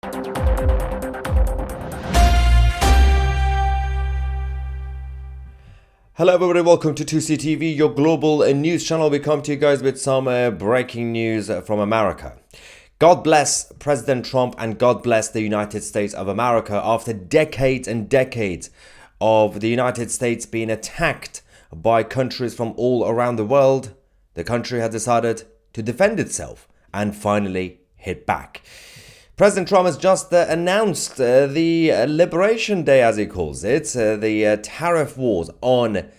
Hello everybody, welcome to 2CTV, your global news channel. We come to you guys with some breaking news from America. God bless President Trump and God bless the United States of America. After decades and decades of the United States being attacked by countries from all around the world, the country has decided to defend itself and finally hit back. President Trump has just announced the Liberation Day, as he calls it, the tariff wars on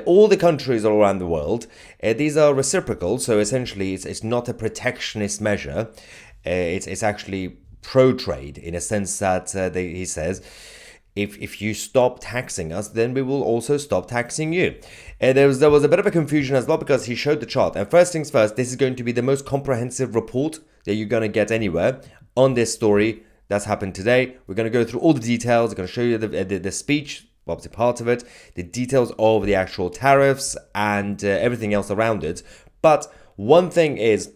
all the countries all around the world. These are reciprocal, so essentially it's not a protectionist measure. It's actually pro-trade in a sense that he says, if you stop taxing us, then we will also stop taxing you. There was a bit of a confusion as well because he showed the chart. And first things first, this is going to be the most comprehensive report that you're going to get anywhere on this story that's happened today. We're going to go through all the details. We're going to show you the speech, obviously part of it, the details of the actual tariffs and everything else around it. But one thing is,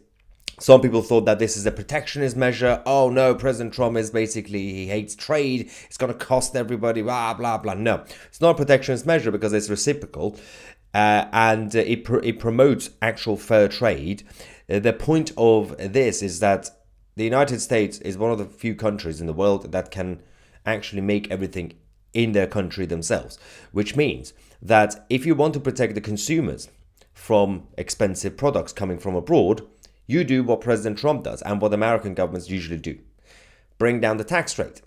some people thought that this is a protectionist measure. Oh no, President Trump is basically, he hates trade. It's going to cost everybody, blah, blah, blah. No, it's not a protectionist measure because it's reciprocal and it promotes actual fair trade. The point of this is that the United States is one of the few countries in the world that can actually make everything in their country themselves, which means that if you want to protect the consumers from expensive products coming from abroad, you do what President Trump does and what American governments usually do. Bring down the tax rate.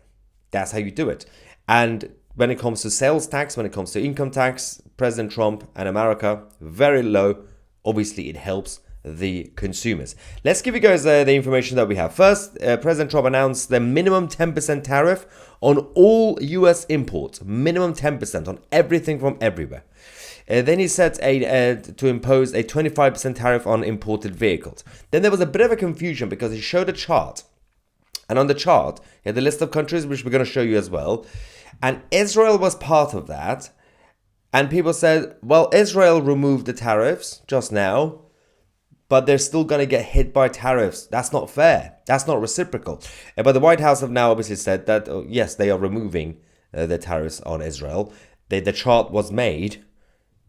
That's how you do it. And when it comes to sales tax, when it comes to income tax, President Trump and America, very low. Obviously, it helps the consumers. Let's give you guys the information that we have. First, President Trump announced the minimum 10% tariff on all US imports. Minimum 10% on everything from everywhere. Then he said to impose a 25% tariff on imported vehicles. Then there was a bit of a confusion because he showed a chart. And on the chart, he had the list of countries, which we're going to show you as well. And Israel was part of that. And people said, well, Israel removed the tariffs just now, but they're still going to get hit by tariffs. That's not fair. That's not reciprocal. But the White House have now obviously said that, yes, they are removing the tariffs on Israel. The chart was made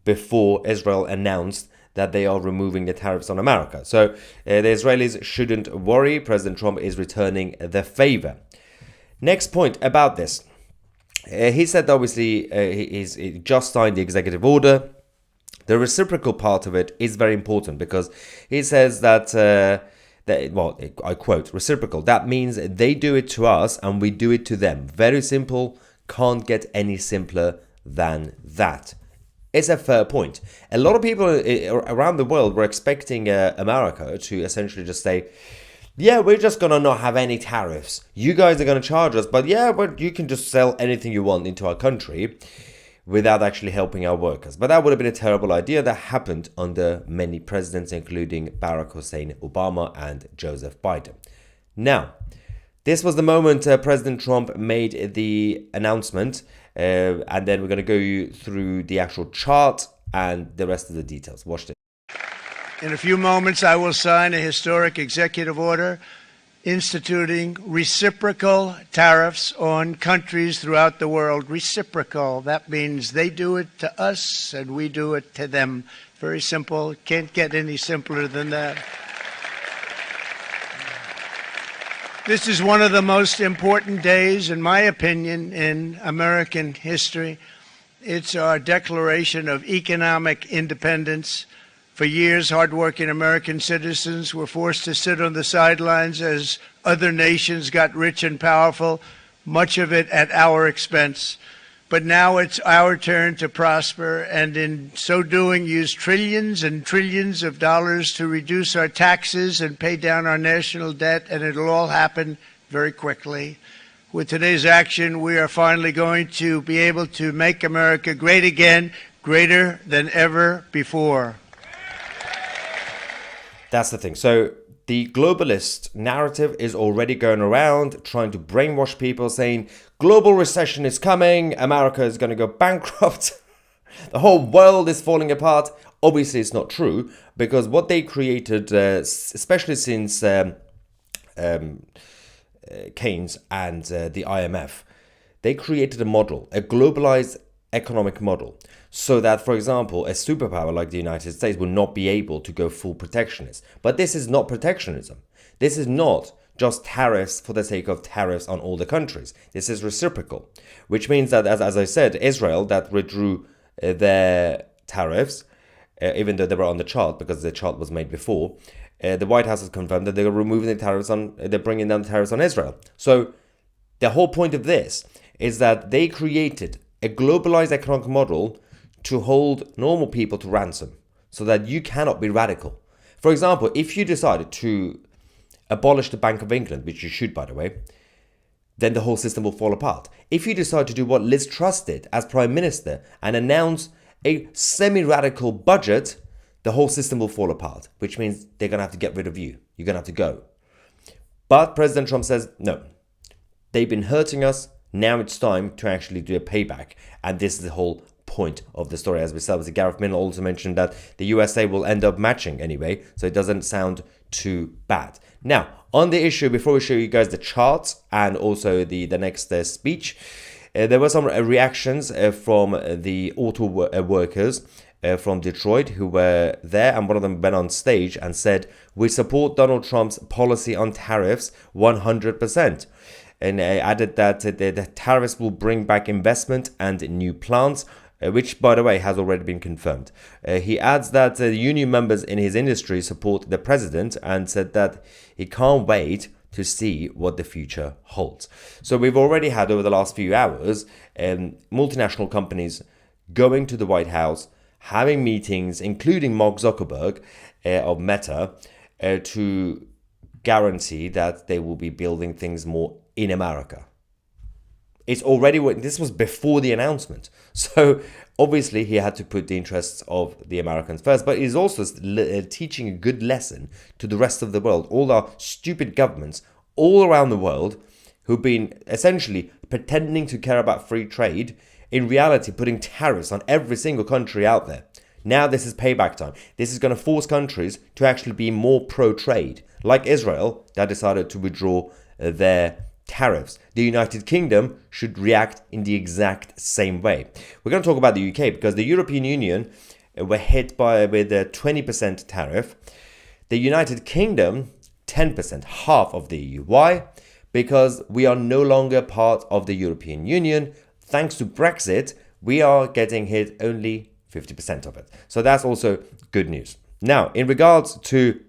before Israel announced that they are removing the tariffs on America. So the Israelis shouldn't worry. President Trump is returning the favor. Next point about this. He said, obviously, he just signed the executive order. The reciprocal part of it is very important because he says that, I quote, reciprocal. That means they do it to us and we do it to them. Very simple. Can't get any simpler than that. It's a fair point. A lot of people around the world were expecting America to essentially just say, yeah, we're just going to not have any tariffs. You guys are going to charge us, but yeah, but you can just sell anything you want into our country without actually helping our workers. But that would have been a terrible idea. That happened under many presidents, including Barack Hussein Obama and Joseph Biden. Now, this was the moment President Trump made the announcement. And then we're going to go through the actual chart and the rest of the details. Watch this. In a few moments, I will sign a historic executive order instituting reciprocal tariffs on countries throughout the world. Reciprocal. That means they do it to us and we do it to them. Very simple. Can't get any simpler than that. This is one of the most important days, in my opinion, in American history. It's our declaration of economic independence. For years, hardworking American citizens were forced to sit on the sidelines as other nations got rich and powerful, much of it at our expense. But now it's our turn to prosper, and in so doing, use trillions and trillions of dollars to reduce our taxes and pay down our national debt, and it'll all happen very quickly. With today's action, we are finally going to be able to make America great again, greater than ever before. That's the thing. So the globalist narrative is already going around trying to brainwash people saying global recession is coming, America is going to go bankrupt, the whole world is falling apart. Obviously, it's not true because what they created, especially since Keynes and the IMF, they created a model, a globalized economic model, so that, for example, a superpower like the United States will not be able to go full protectionist. But this is not protectionism. This is not just tariffs for the sake of tariffs on all the countries. This is reciprocal, which means that, as I said, Israel that withdrew their tariffs, even though they were on the chart because the chart was made before, the White House has confirmed that they're removing the tariffs they're bringing down the tariffs on Israel. So the whole point of this is that they created a globalized economic model to hold normal people to ransom so that you cannot be radical. For example, if you decided to abolish the Bank of England, which you should, by the way, then the whole system will fall apart. If you decide to do what Liz Truss did as Prime Minister and announce a semi-radical budget, the whole system will fall apart, which means they're going to have to get rid of you. You're going to have to go. But President Trump says, no, they've been hurting us. Now it's time to actually do a payback. And this is the whole point of the story. As we said, Gareth Miller also mentioned that the USA will end up matching anyway, so it doesn't sound too bad. Now, on the issue, before we show you guys the charts and also the next speech, there were some reactions from the auto workers from Detroit who were there, and one of them went on stage and said, "We support Donald Trump's policy on tariffs 100%. And added that the tariffs will bring back investment and new plants, which, by the way, has already been confirmed. He adds that the union members in his industry support the president and said that he can't wait to see what the future holds. So we've already had, over the last few hours, multinational companies going to the White House, having meetings, including Mark Zuckerberg of Meta, to guarantee that they will be building things more in America. It's already, this was before the announcement. So obviously he had to put the interests of the Americans first, but he's also teaching a good lesson to the rest of the world, all our stupid governments all around the world who've been essentially pretending to care about free trade, in reality putting tariffs on every single country out there. Now this is payback time. This is going to force countries to actually be more pro-trade, like Israel that decided to withdraw their tariffs. The United Kingdom should react in the exact same way. We're going to talk about the UK because the European Union were hit with a 20% tariff. The United Kingdom, 10%, half of the EU. Why? Because we are no longer part of the European Union. Thanks to Brexit, we are getting hit only 50% of it. So that's also good news. Now, in regards to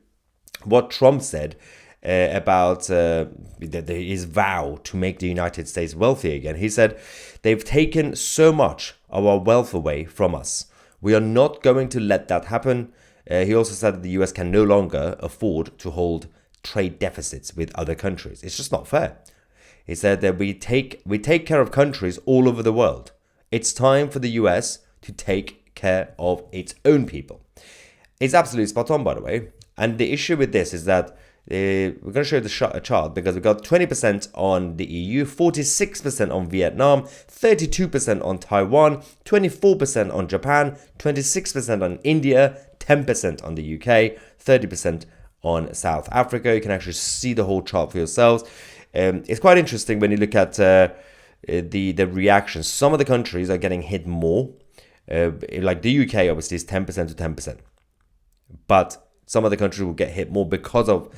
what Trump said about his vow to make the United States wealthy again, he said, they've taken so much of our wealth away from us. We are not going to let that happen. He also said that the US can no longer afford to hold trade deficits with other countries. It's just not fair. He said that we take care of countries all over the world. It's time for the US to take care of its own people. It's absolutely spot on, by the way. And the issue with this is that we're going to show you a chart because we've got 20% on the EU, 46% on Vietnam, 32% on Taiwan, 24% on Japan, 26% on India, 10% on the UK, 30% on South Africa. You can actually see the whole chart for yourselves. It's quite interesting when you look at the reactions. Some of the countries are getting hit more. Like the UK, obviously, is 10% to 10%. But some of the countries will get hit more because of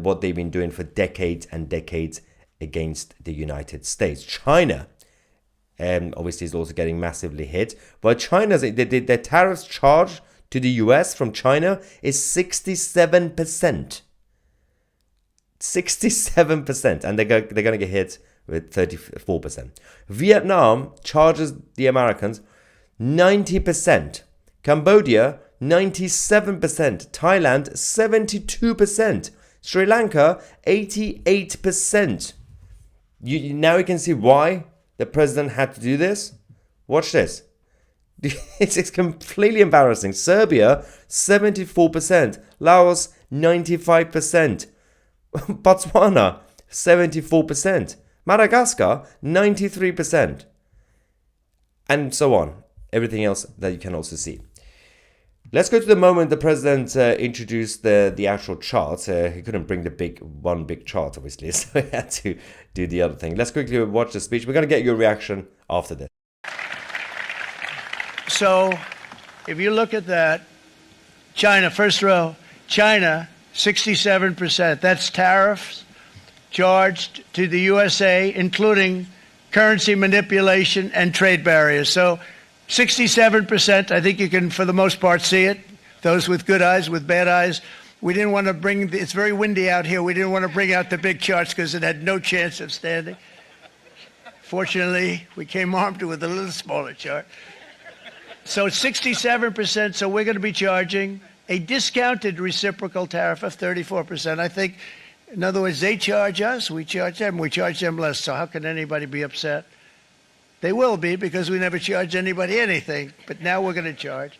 what they've been doing for decades and decades against the United States. China, obviously, is also getting massively hit. But China's the tariffs charged to the US from China is 67%. 67%. And they're going to get hit with 34%. Vietnam charges the Americans 90%. Cambodia, 97%. Thailand, 72%. Sri Lanka, 88%. Now you can see why the president had to do this. Watch this. It's completely embarrassing. Serbia, 74%. Laos, 95%. Botswana, 74%. Madagascar, 93%. And so on. Everything else that you can also see. Let's go to the moment the president introduced the actual chart. He couldn't bring the one big chart, obviously, so he had to do the other thing. Let's quickly watch the speech. We're going to get your reaction after this. So, if you look at that, China, first row, China, 67%. That's tariffs charged to the USA, including currency manipulation and trade barriers. So 67%, I think you can, for the most part, see it. Those with good eyes, with bad eyes. We didn't want to bring, it's very windy out here. We didn't want to bring out the big charts because it had no chance of standing. Fortunately, we came armed with a little smaller chart. So it's 67%, so we're going to be charging a discounted reciprocal tariff of 34%. I think, in other words, they charge us, we charge them less. So how can anybody be upset? They will be, because we never charge anybody anything, but now we're going to charge.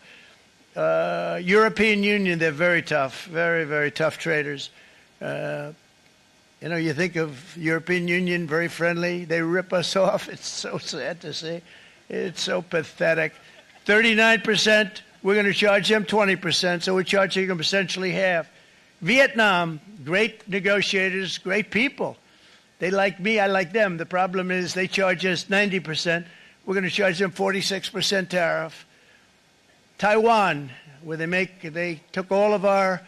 European Union, they're very tough, very, very tough traders. You know, you think of European Union, very friendly. They rip us off. It's so sad to see. It's so pathetic. 39%, we're going to charge them 20%, so we're charging them essentially half. Vietnam, great negotiators, great people. They like me, I like them. The problem is they charge us 90%. We're going to charge them 46% tariff. Taiwan, where they took all of our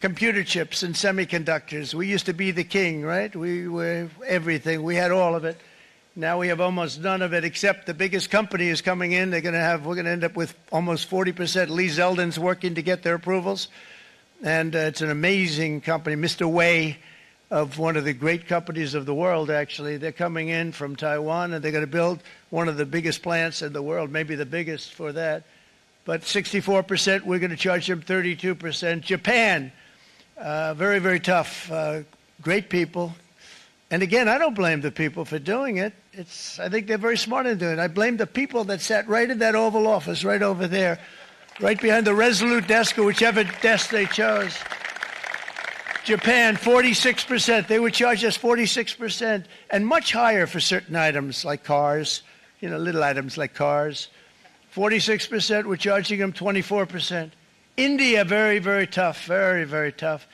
computer chips and semiconductors. We used to be the king, right? We were everything. We had all of it. Now we have almost none of it, except the biggest company is coming in. We're going to end up with almost 40%. Lee Zeldin's working to get their approvals. And it's an amazing company. Mr. Wei, of one of the great companies of the world, actually. They're coming in from Taiwan, and they're going to build one of the biggest plants in the world, maybe the biggest for that. But 64%, we're going to charge them 32%. Japan, very, very tough, great people. And again, I don't blame the people for doing it. I think they're very smart in doing it. I blame the people that sat right in that Oval Office, right over there, right behind the Resolute desk or whichever desk they chose. Japan, 46%. They would charge us 46%, and much higher for certain items like cars, you know, little items like cars. 46%, we're charging them 24%. India, very, very tough, very, very tough.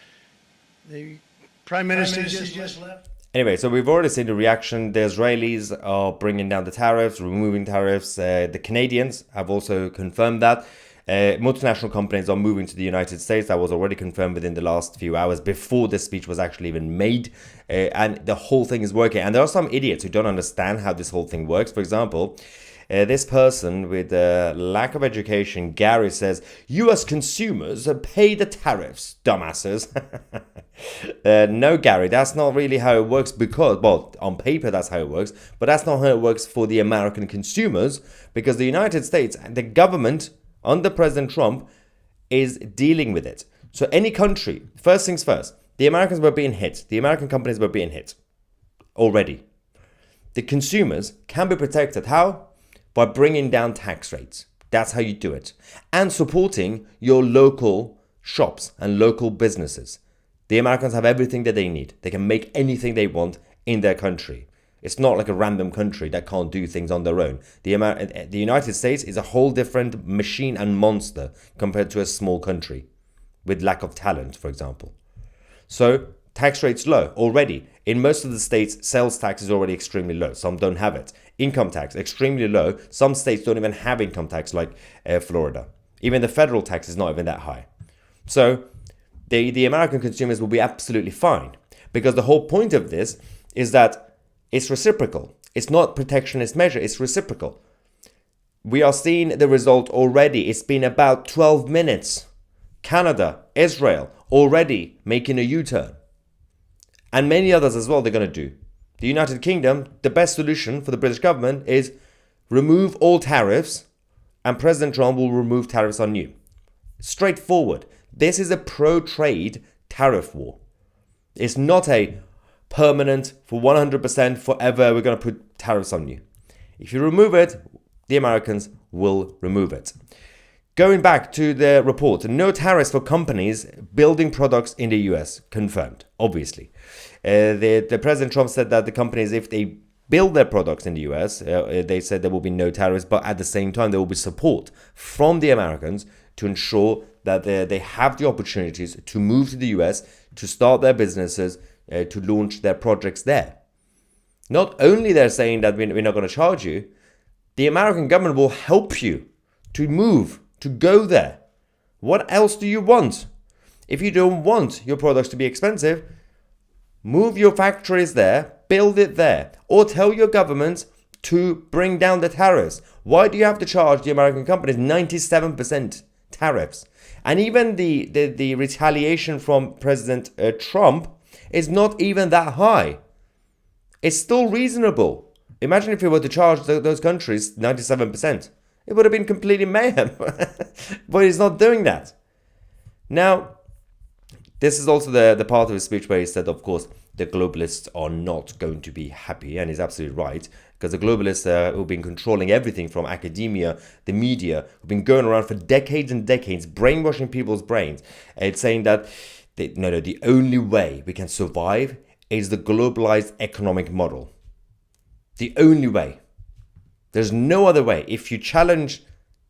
The Prime Minister just left. Anyway, so we've already seen the reaction. The Israelis are bringing down the tariffs, removing tariffs. The Canadians have also confirmed that. Multinational companies are moving to the United States. That was already confirmed within the last few hours before this speech was actually even made. And the whole thing is working. And there are some idiots who don't understand how this whole thing works. For example, this person with a lack of education, Gary, says, US consumers pay the tariffs, dumbasses. No, Gary, that's not really how it works because, well, on paper that's how it works, but that's not how it works for the American consumers, because the United States, the government under President Trump is dealing with it. So any country, first things first, the Americans were being hit. The American companies were being hit already. The consumers can be protected. How? By bringing down tax rates. That's how you do it. And supporting your local shops and local businesses. The Americans have everything that they need. They can make anything they want in their country. It's not like a random country that can't do things on their own. The United States is a whole different machine and monster compared to a small country with lack of talent, for example. So tax rates low already. In most of the states, sales tax is already extremely low. Some don't have it. Income tax, extremely low. Some states don't even have income tax, like Florida. Even the federal tax is not even that high. So the American consumers will be absolutely fine, because the whole point of this is that it's reciprocal. It's not protectionist measure, it's reciprocal. We are seeing the result already. It's been about 12 minutes. Canada, Israel, already making a U-turn. And many others as well they're going to do. The United Kingdom, the best solution for the British government is remove all tariffs, and President Trump will remove tariffs on you. Straightforward. This is a pro-trade tariff war. It's not a permanent, for 100% forever, we're going to put tariffs on you. If you remove it, the Americans will remove it. Going back to the report, no tariffs for companies building products in the US, confirmed, obviously. The President Trump said that the companies, if they build their products in the US, they said there will be no tariffs, but at the same time, there will be support from the Americans to ensure that they have the opportunities to move to the US, to start their businesses, to launch their projects there. Not only they're saying that we're not going to charge you, the American government will help you to move, to go there. What else do you want? If you don't want your products to be expensive, move your factories there, build it there, or tell your government to bring down the tariffs. Why do you have to charge the American companies 97% tariffs? And even the retaliation from President Trump is not even that high. It's still reasonable. Imagine if we were to charge those countries 97%. It would have been completely mayhem. But he's not doing that. Now, this is also the part of his speech where he said, of course, the globalists are not going to be happy. And he's absolutely right. Because the globalists who've been controlling everything from academia, the media, who've been going around for decades and decades, brainwashing people's brains. It's saying that the only way we can survive is the globalized economic model. The only way. There's no other way. If you challenge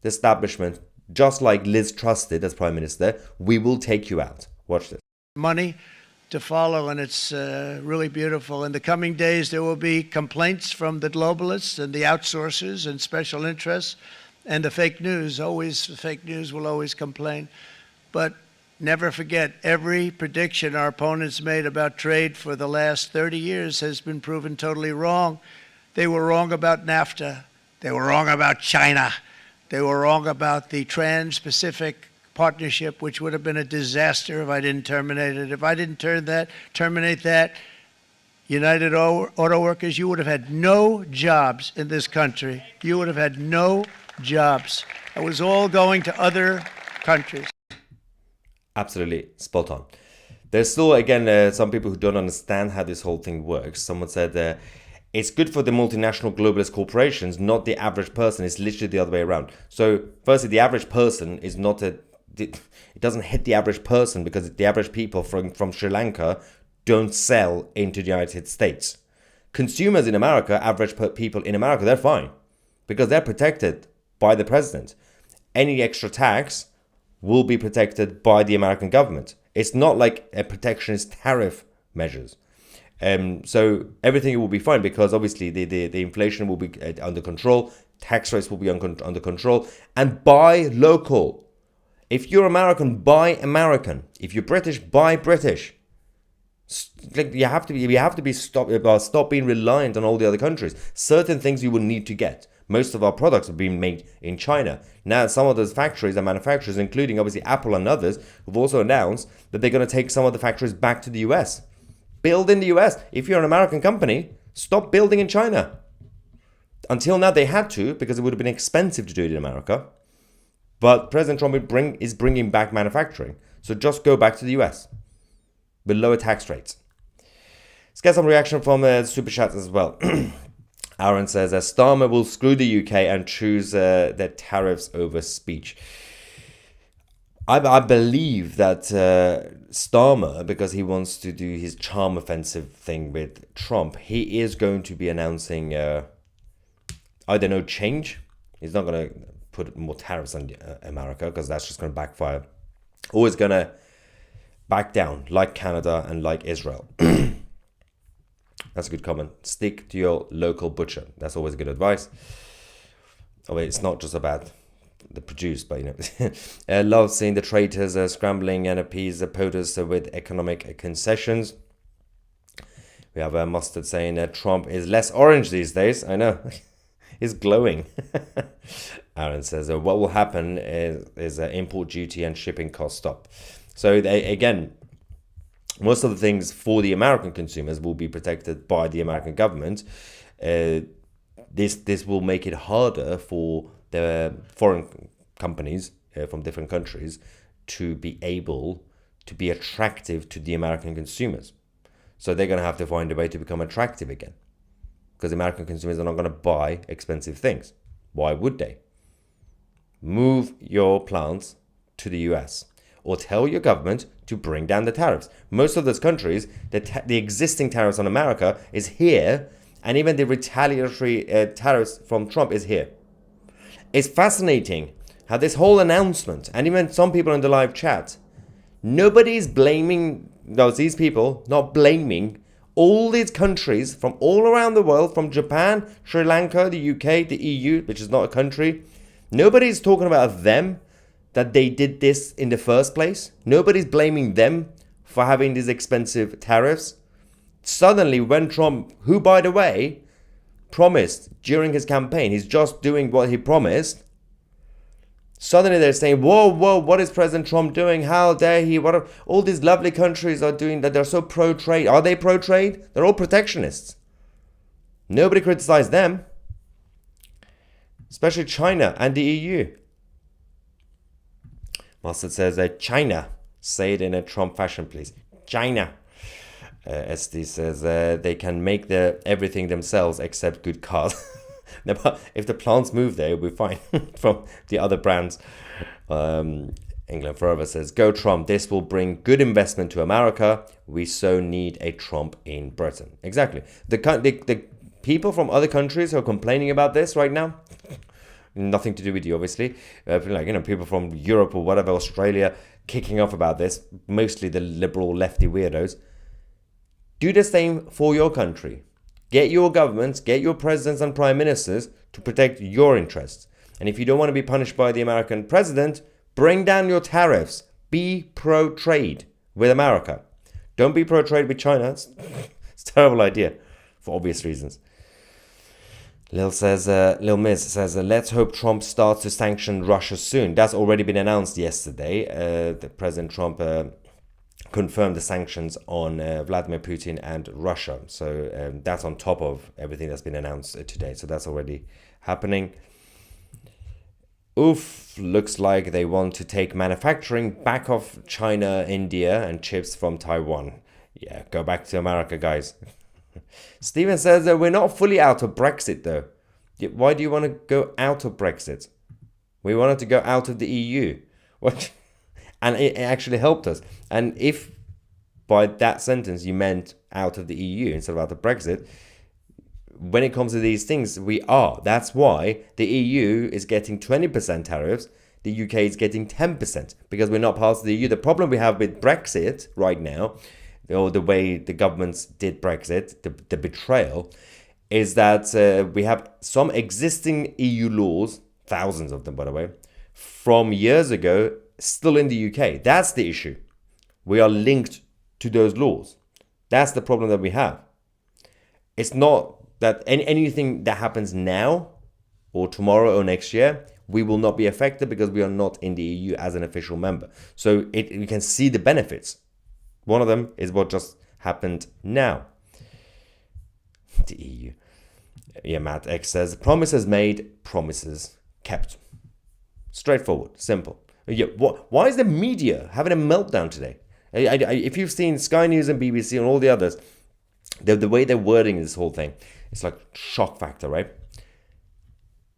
the establishment, just like Liz Truss did as Prime Minister, we will take you out. Watch this. Money to follow, and it's really beautiful. In the coming days, there will be complaints from the globalists and the outsourcers and special interests and the fake news. The fake news will always complain. But never forget, every prediction our opponents made about trade for the last 30 years has been proven totally wrong. They were wrong about NAFTA. They were wrong about China. They were wrong about the Trans-Pacific Partnership, which would have been a disaster if I didn't terminate it. If I didn't terminate that, United Auto Workers, you would have had no jobs in this country. You would have had no jobs. It was all going to other countries. Absolutely spot on. There's still, again, some people who don't understand how this whole thing works. Someone said it's good for the multinational globalist corporations, not the average person. It's literally the other way around. So firstly, the average person is not it doesn't hit the average person because the average people from Sri Lanka don't sell into the United States. Consumers in America, average people in America, they're fine because they're protected by the president. Any extra tax will be protected by the American government. It's not like a protectionist tariff measures. So everything will be fine because obviously the inflation will be under control, tax rates will be under control, and buy local. If you're American, buy American. If you're British, buy British. We have to stop being reliant on all the other countries. Certain things you will need to get. Most of our products are being made in China. Now, some of those factories and manufacturers, including obviously Apple and others, have also announced that they're going to take some of the factories back to the US. Build in the US. If you're an American company, stop building in China. Until now, they had to because it would have been expensive to do it in America. But President Trump is bringing back manufacturing. So just go back to the US with lower tax rates. Let's get some reaction from the super chats as well. Aaron says, Starmer will screw the UK and choose their tariffs over speech. I believe that Starmer, because he wants to do his charm offensive thing with Trump, he is going to be announcing, change. He's not going to put more tariffs on America because that's just going to backfire. Or he's going to back down like Canada and like Israel. That's a good comment. Stick to your local butcher. That's always good advice. Oh, wait, it's not just about the produce, but love seeing the traitors scrambling and appease the POTUS with economic concessions. We have Mustard saying that Trump is less orange these days. I know. He's glowing. Aaron says, what will happen is import duty and shipping costs stop. So again, most of the things for the American consumers will be protected by the American government. This will make it harder for the foreign companies from different countries to be able to be attractive to the American consumers. So they're going to have to find a way to become attractive again. Because American consumers are not going to buy expensive things. Why would they? Move your plants to the US. Or tell your government to bring down the tariffs. Most of those countries, the existing tariffs on America is here, and even the retaliatory tariffs from Trump is here. It's fascinating had this whole announcement, and even some people in the live chat, nobody's blaming these people, not blaming all these countries from all around the world, from Japan, Sri Lanka, the UK, the EU, which is not a country. Nobody's talking about them, that they did this in the first place. Nobody's blaming them for having these expensive tariffs. Suddenly, when Trump, who by the way, promised during his campaign, he's just doing what he promised. Suddenly they're saying, whoa, what is President Trump doing? How dare he? What are all these lovely countries are doing that they're so pro-trade? Are they pro-trade? They're all protectionists. Nobody criticized them. Especially China and the EU. Mustard says, China. Say it in a Trump fashion, please. China. SD says, they can make everything themselves except good cars. If the plants move there, we'll be fine from the other brands. England Forever says, go Trump, this will bring good investment to America. We so need a Trump in Britain. Exactly. The people from other countries who are complaining about this right now, nothing to do with you, obviously. People from Europe or whatever, Australia, kicking off about this, mostly the liberal lefty weirdos. Do the same for your country. Get your governments, get your presidents and prime ministers to protect your interests. And if you don't want to be punished by the American president, bring down your tariffs. Be pro-trade with America. Don't be pro-trade with China. It's a terrible idea for obvious reasons. Lil Miz says, let's hope Trump starts to sanction Russia soon. That's already been announced yesterday. The President Trump confirmed the sanctions on Vladimir Putin and Russia. So that's on top of everything that's been announced today. So that's already happening. Oof, looks like they want to take manufacturing back off China, India, and chips from Taiwan. Yeah, go back to America, guys. Steven says that we're not fully out of Brexit, though. Why do you want to go out of Brexit? We wanted to go out of the EU. What? And it actually helped us. And if by that sentence you meant out of the EU instead of out of Brexit, when it comes to these things, we are. That's why the EU is getting 20% tariffs. The UK is getting 10% because we're not part of the EU. The problem we have with Brexit right now, or the way the governments did Brexit, the betrayal, is that we have some existing EU laws, thousands of them, by the way, from years ago, still in the UK. That's the issue. We are linked to those laws. That's the problem that we have. It's not that anything that happens now or tomorrow or next year, we will not be affected because we are not in the EU as an official member. So we can see the benefits. One of them is what just happened now. The EU. Yeah, Matt X says, promises made, promises kept. Straightforward, simple. Yeah, why is the media having a meltdown today? If you've seen Sky News and BBC and all the others, the way they're wording this whole thing, it's like shock factor, right?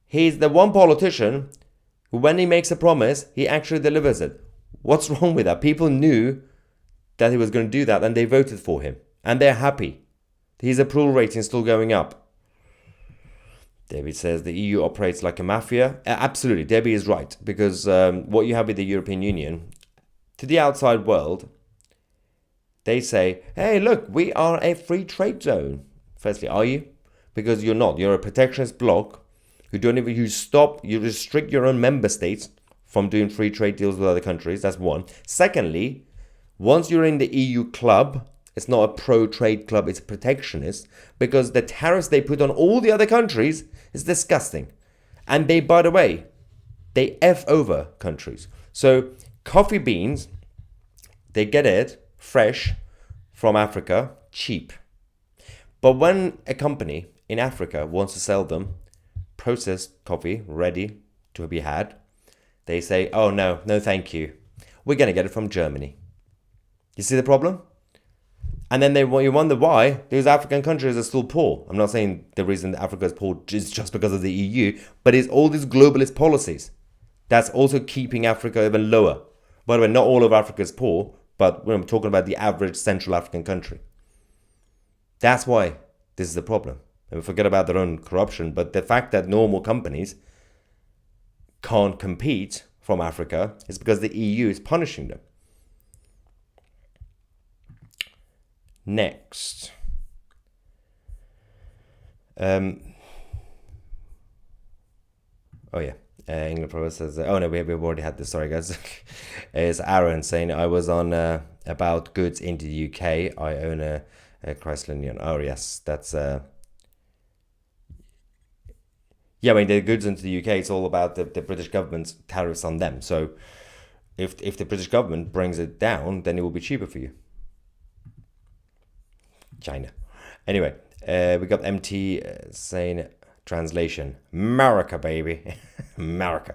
He's the one politician who, when he makes a promise, he actually delivers it. What's wrong with that? People knew that he was going to do that and they voted for him. And they're happy. His approval rating is still going up. David says the EU operates like a mafia. Absolutely, Debbie is right. Because what you have with the European Union, to the outside world, they say, hey, look, we are a free trade zone. Firstly, are you? Because you're not. You're a protectionist bloc who you restrict your own member states from doing free trade deals with other countries. That's one. Secondly, once you're in the EU club, it's not a pro-trade club, it's a protectionist, because the tariffs they put on all the other countries is disgusting. And they, by the way, they F over countries. So coffee beans, they get it fresh from Africa, cheap. But when a company in Africa wants to sell them processed coffee ready to be had, they say, oh no, thank you. We're going to get it from Germany. You see the problem? And then you wonder why these African countries are still poor. I'm not saying the reason Africa is poor is just because of the EU, but it's all these globalist policies. That's also keeping Africa even lower. By the way, not all of Africa is poor, but we're talking about the average Central African country. That's why this is the problem. And we forget about their own corruption, but the fact that normal companies can't compete from Africa is because the EU is punishing them. Next. England Pro says, oh no, we've already had this, sorry guys. It's Aaron saying, I was on about goods into the UK. I own a Chrysler Neon. Oh yes, that's... Yeah, I mean, the goods into the UK, it's all about the British government's tariffs on them. So if the British government brings it down, then it will be cheaper for you. China. Anyway, we got MT saying, translation, America, baby. America.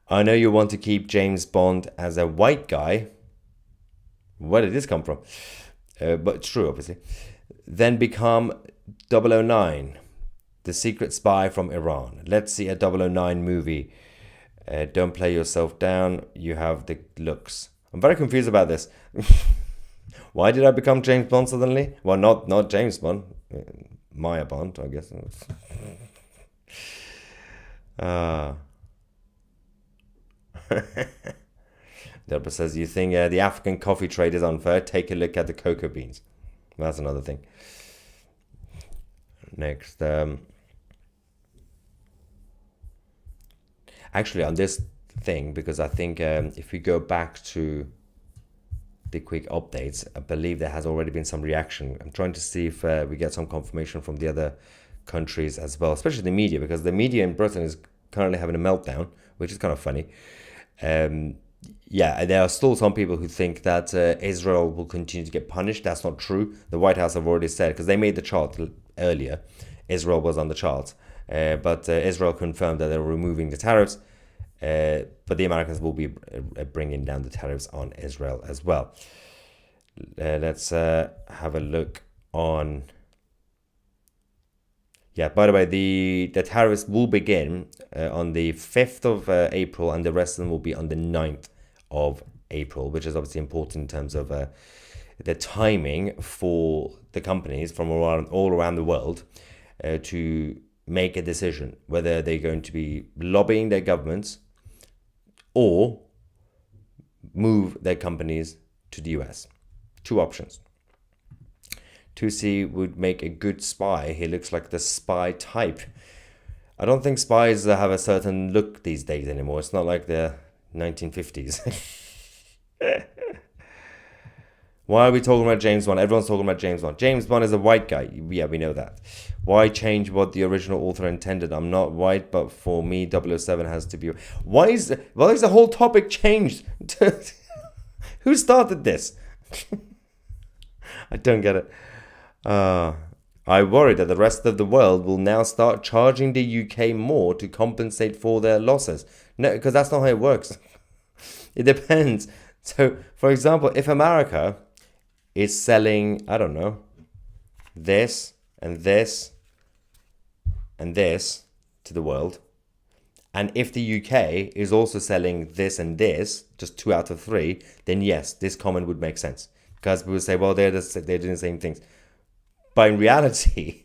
I know you want to keep James Bond as a white guy. Where did this come from? But it's true, obviously. Then become 009. The secret spy from Iran. Let's see a 009 movie. Don't play yourself down. You have the looks. I'm very confused about this. Why did I become James Bond suddenly? Well, not James Bond. Maya Bond, I guess. Deborah says, you think the African coffee trade is unfair? Take a look at the cocoa beans. That's another thing. Next. Actually, on this thing, because I think if we go back to the quick updates, I believe there has already been some reaction. I'm trying to see if we get some confirmation from the other countries as well, especially the media, because the media in Britain is currently having a meltdown, which is kind of funny. Yeah, there are still some people who think that Israel will continue to get punished. That's not true. The White House have already said, because they made the chart earlier, Israel was on the chart. But Israel confirmed that they're removing the tariffs, but the Americans will be bringing down the tariffs on Israel as well. Let's have a look on... Yeah, by the way, the tariffs will begin on the 5th of April, and the rest of them will be on the 9th of April, which is obviously important in terms of the timing for the companies from all around the world to make a decision whether they're going to be lobbying their governments or move their companies to the US. Two options. 2C would make a good spy. He looks like the spy type. I don't think spies have a certain look these days anymore. It's not like the 1950s. Why are we talking about James Bond? Everyone's talking about James Bond. James Bond is a white guy. Yeah, we know that. Why change what the original author intended? I'm not white, but for me, 007 has to be... Why is the whole topic changed? Who started this? I don't get it. I worry that the rest of the world will now start charging the UK more to compensate for their losses. No, because that's not how it works. It depends. So, for example, if America is selling, I don't know, this and this and this to the world, and if the UK is also selling this and this, just 2 out of 3, then yes, this comment would make sense. Because we would say, well, they're doing the same things. But in reality,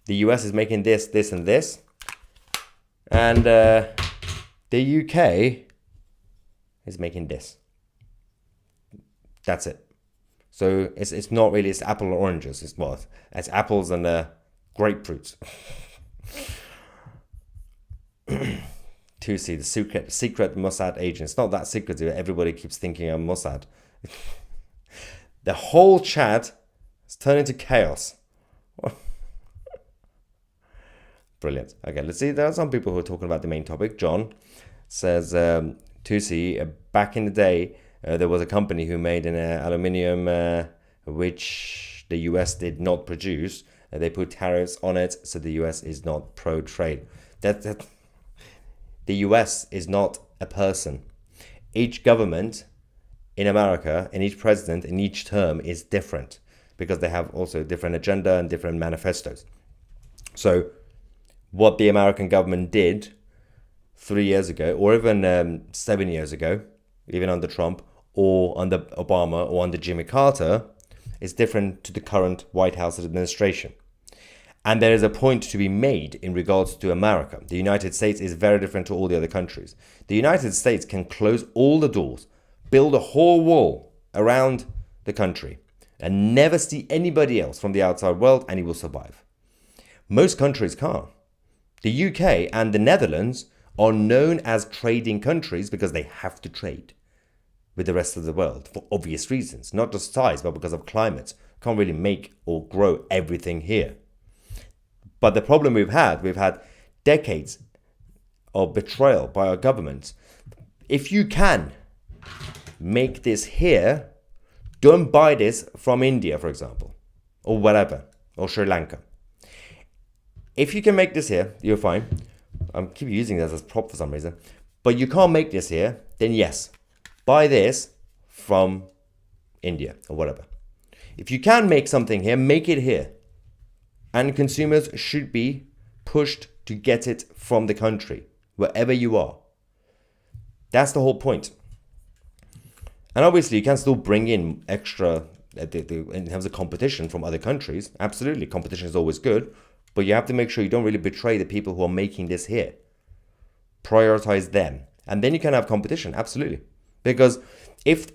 the US is making this, this, and this. And the UK is making this. That's it. So it's not really, it's apple and oranges. It's apples and grapefruits. 2C, the secret Mossad agent. It's not that secretive. Everybody keeps thinking I'm Mossad. The whole chat has turned into chaos. Brilliant. Okay, let's see. There are some people who are talking about the main topic. John says, 2C, back in the day, there was a company who made an aluminium which the US did not produce. They put tariffs on it, so the US is not pro-trade. The US is not a person. Each government in America, and each president in each term is different because they have also different agenda and different manifestos. So what the American government did 3 years ago, or even 7 years ago, even under Trump, or under Obama, or under Jimmy Carter, is different to the current White House administration. And there is a point to be made in regards to America. The United States is very different to all the other countries. The United States can close all the doors, build a whole wall around the country, and never see anybody else from the outside world, and it will survive. Most countries can't. The UK and the Netherlands are known as trading countries because they have to trade with the rest of the world for obvious reasons, not just size, but because of climate. Can't really make or grow everything here. But the problem we've had decades of betrayal by our governments. If you can make this here, don't buy this from India, for example, or whatever, or Sri Lanka. If you can make this here, you're fine. I keep using this as prop for some reason. But you can't make this here, then yes, buy this from India or whatever. If you can make something here, make it here. And consumers should be pushed to get it from the country, wherever you are. That's the whole point. And obviously, you can still bring in extra in terms of competition from other countries. Absolutely, competition is always good. But you have to make sure you don't really betray the people who are making this here. Prioritize them. And then you can have competition, absolutely. Because if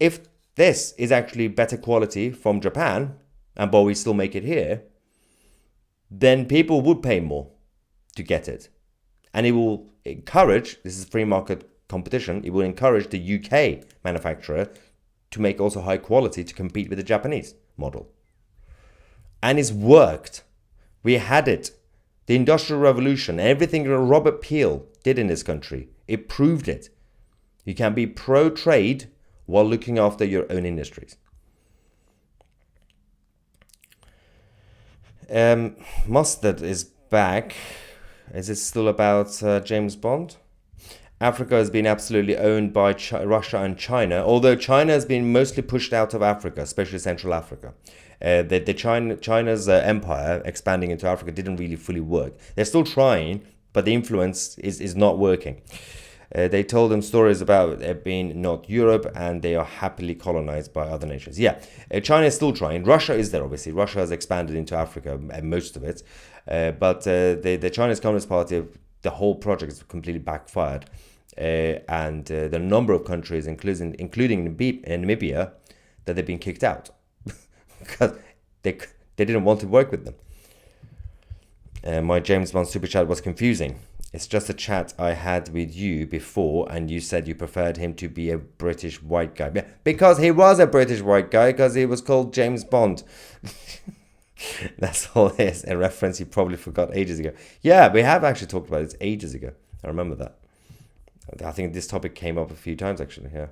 this is actually better quality from Japan, but we still make it here, then people would pay more to get it. And it will encourage, this is free market competition, it will encourage the UK manufacturer to make also high quality to compete with the Japanese model. And it's worked. We had it. The Industrial Revolution, everything Robert Peel did in this country, it proved it. You can be pro-trade while looking after your own industries. Mustard is back. Is it still about James Bond? Africa has been absolutely owned by Russia and China, although China has been mostly pushed out of Africa, especially Central Africa. China's empire expanding into Africa didn't really fully work. They're still trying, but the influence is not working. They told them stories about it being not Europe, and they are happily colonized by other nations. Yeah, China is still trying. Russia is there, obviously. Russia has expanded into Africa, most of it. But the Chinese Communist Party, the whole project is completely backfired. And the number of countries, including Namibia, that they've been kicked out. Because they didn't want to work with them. My James Bond super chat was confusing. It's just a chat I had with you before, and you said you preferred him to be a British white guy. Yeah, because he was a British white guy, because he was called James Bond. That's all it is. A reference you probably forgot ages ago. Yeah, we have actually talked about it ages ago. I remember that. I think this topic came up a few times, actually, yeah.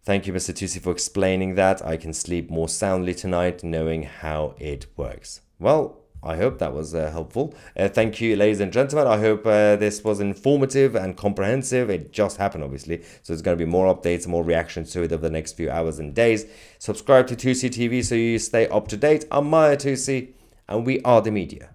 Thank you, Mr. Tusi, for explaining that. I can sleep more soundly tonight knowing how it works. Well, I hope that was helpful. Thank you, ladies and gentlemen. I hope this was informative and comprehensive. It just happened, obviously. So there's going to be more updates and more reactions to it over the next few hours and days. Subscribe to 2C TV so you stay up to date. I'm Maya 2C, and we are the media.